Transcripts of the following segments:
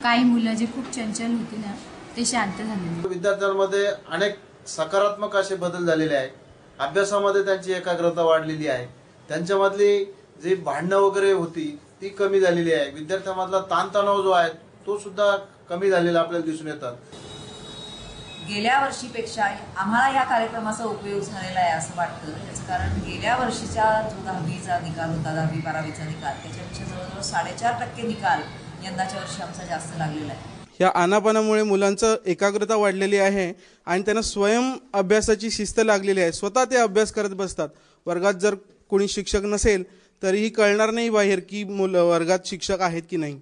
काही मुलं जे खूप चंचल होती ना ते शांत झाले। विद्यार्थ्यांमध्ये अनेक सकारात्मक असे बदल झालेले आहेत। अभ्यासामध्ये त्यांची एकाग्रता वाढलेली आहे। त्यांच्यामधली जी भांडणं वगैरे होती ती कमी झालेली आहे। विद्यार्थ्यांमधला ताणतणाव जो आहे तो सुद्धा कमी झालेला आपल्याला दिसून येतात। गेल्या वर्षीपेक्षा आम्हाला या कार्यक्रमाचा उपयोग झालेला आहे असं वाटतं। याचं कारण गेल्या वर्षीचा जो 10वीचा निकाल होता, 10वी-12वीचा निकाल, त्याच्यापेक्षा जवळजवळ 4.5% निकाल यंदाच्या वर्षी आमचा जास्त लागलेला आहे। या आनापानामुळे मुलांचं एकाग्रता वाढलेली आहे आणि त्यांना स्वयं अभ्यासाची शिस्त लागलेली आहे। स्वतः ते अभ्यास करत बसतात। वर्गात जर कोणी शिक्षक नसेल तरीही कळणार नाही बाहेर की वर्गात शिक्षक आहेत की नाही।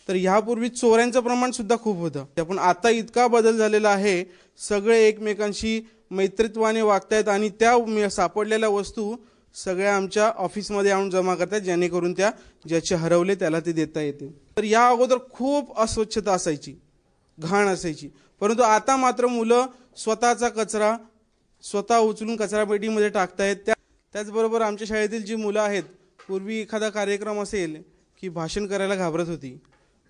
तर ह्यापूर्वी चोऱ्यांचं प्रमाण सुद्धा खूप होतं, पण आता इतका बदल झालेला आहे। सगळे एकमेकांशी मैत्रीत्वाने वागतायत आणि त्या सापडलेल्या वस्तू सगळ्या आमच्या ऑफिसमध्ये आणून जमा करतात, जेणेकरून त्या ज्याचे हरवले त्याला ते देता येते। तर या अगोदर खूप अस्वच्छता असायची, घाण असायची, परंतु आता मात्र मुलं स्वतःचा कचरा स्वतः उचलून कचरापेटीमध्ये टाकतायत। त्याचबरोबर आमच्या शाळेतील जी मुलं आहेत, पूर्वी एखादा कार्यक्रम असेल की भाषण करायला घाबरत होती,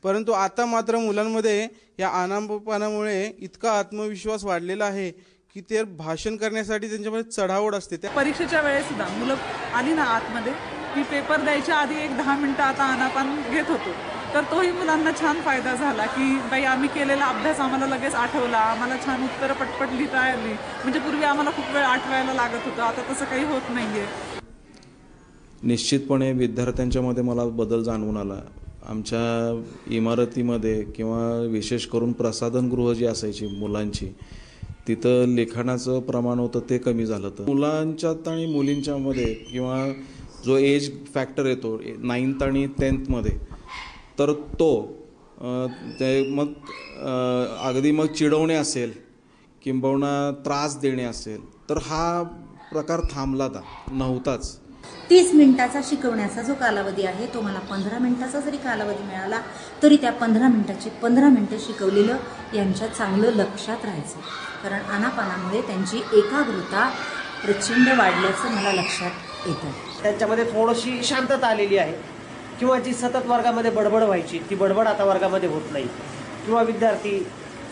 परंतु आता मात्र मुलांमध्ये या आनापानामुळे इतका आत्मविश्वास वाढलेला आहे की ते भाषण करण्यासाठी त्यांच्यामध्ये चढाओढ असते। त्या परीक्षेच्या वेळेस सुद्धा मुलं आली ना आतमध्ये की पेपर द्यायच्या आधी एक 10 मिनिटं आता आनापान घेत होतो, तर तोही मुलांना छान फायदा झाला की बाई आम्ही केलेला अभ्यास आम्हाला लगेच आठवला, आम्हाला छान उत्तरं पटपट लिहिता आली। म्हणजे पूर्वी आम्हाला खूप वेळ आठवायला लागत होतं, आता तसं काही होत नाहीये। निश्चितपणे विद्यार्थ्यांच्यामध्ये मला बदल जाणवून आला। आमच्या इमारतीमध्ये किंवा विशेष करून प्रसाधनगृह जी असायची मुलांची, तिथं लेखनाचं प्रमाण होतं ते कमी झालं। तर मुलांच्यात आणि मुलींच्यामध्ये किंवा जो एज फॅक्टर येतो 9th आणि 10th मध्ये, तर तो ते मग अगदी मग चिडवणे असेल किंबहुना त्रास देणे असेल, तर हा प्रकार थांबला नव्हताच। 30 मिनिटाचा शिकवण्याचा जो कालावधी आहे तो मला 15 मिनिटाचा जरी कालावधी मिळाला तरी त्या 15 मिनिटाची 15 मिनिटं शिकवलेलं यांच्या चांगलं लक्षात राहायचं। कारण आनापानामुळे त्यांची एकाग्रता प्रचंड वाढल्याचं मला लक्षात येतं। त्यांच्यामध्ये थोडीशी शांतता आलेली आहे किंवा जी सतत वर्गामध्ये बडबड व्हायची ती बडबड आता वर्गामध्ये होत नाही, किंवा विद्यार्थी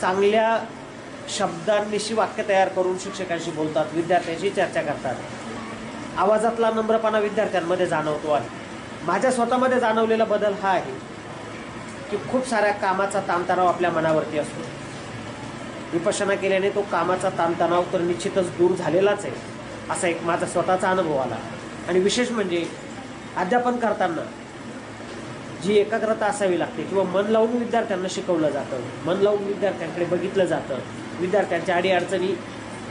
चांगल्या शब्दांनिशी वाक्य तयार करून शिक्षकांशी बोलतात, विद्यार्थ्यांशी चर्चा करतात। आवाजातला नम्रपणा विद्यार्थ्यांमध्ये जाणवतो आहे। माझ्या स्वतःमध्ये जाणवलेला बदल हा आहे की खूप साऱ्या कामाचा ताणतणाव आपल्या मनावरती असतो। विपश्यना केल्याने तो कामाचा ताणतणाव तर निश्चितच दूर झालेलाच आहे, असा एक माझा स्वतःचा अनुभव आला। आणि विशेष म्हणजे अध्यापन करताना जी एकाग्रता असावी लागते किंवा मन लावून विद्यार्थ्यांना शिकवलं जातं, मन लावून विद्यार्थ्यांकडे बघितलं जातं, विद्यार्थ्यांच्या अडीअडचणी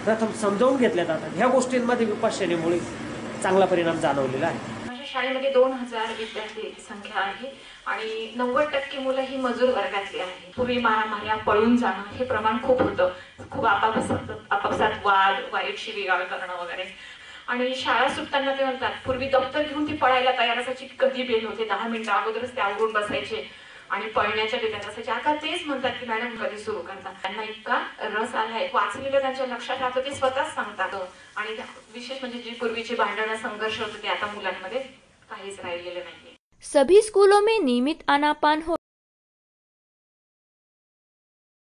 प्रथम समजावून घेतल्या जातात, ह्या गोष्टींमध्ये विपश्यनेमुळे चांगला परिणाम जाणवलेला आहे। माझ्या शाळेमध्ये 2000 विद्यार्थी संख्या आहे आणि 90% मुलं ही मजूर वर्गातली आहेत। पूर्वी मारामाऱ्या पळून जाणं हे प्रमाण खूप होतं, खूप आपापसात वाद, वाईट शिवीगाळ करणं वगैरे। आणि शाळा सुटताना ते म्हणतात पूर्वी दप्तर घेऊन ती पळायला तयार असायची, कधी बेल होते 10 मिनिटं अगोदरच ते आवरून बसायचे आणि पळण्याच्या बेतात असायचे। आता तेच म्हणतात की मॅडम कधी सुरू करतात। त्यांना इतका रस आलाय, वाचलेलं त्यांच्या लक्षात राहतं, ते स्वतःच सांगतात। आणि विशेष म्हणजे जी पूर्वीची भांडणं संघर्ष होते ते आता मुलांमध्ये काहीच राहिलेलं नाहीये। सभी स्कूलों में नियमित आनापान हो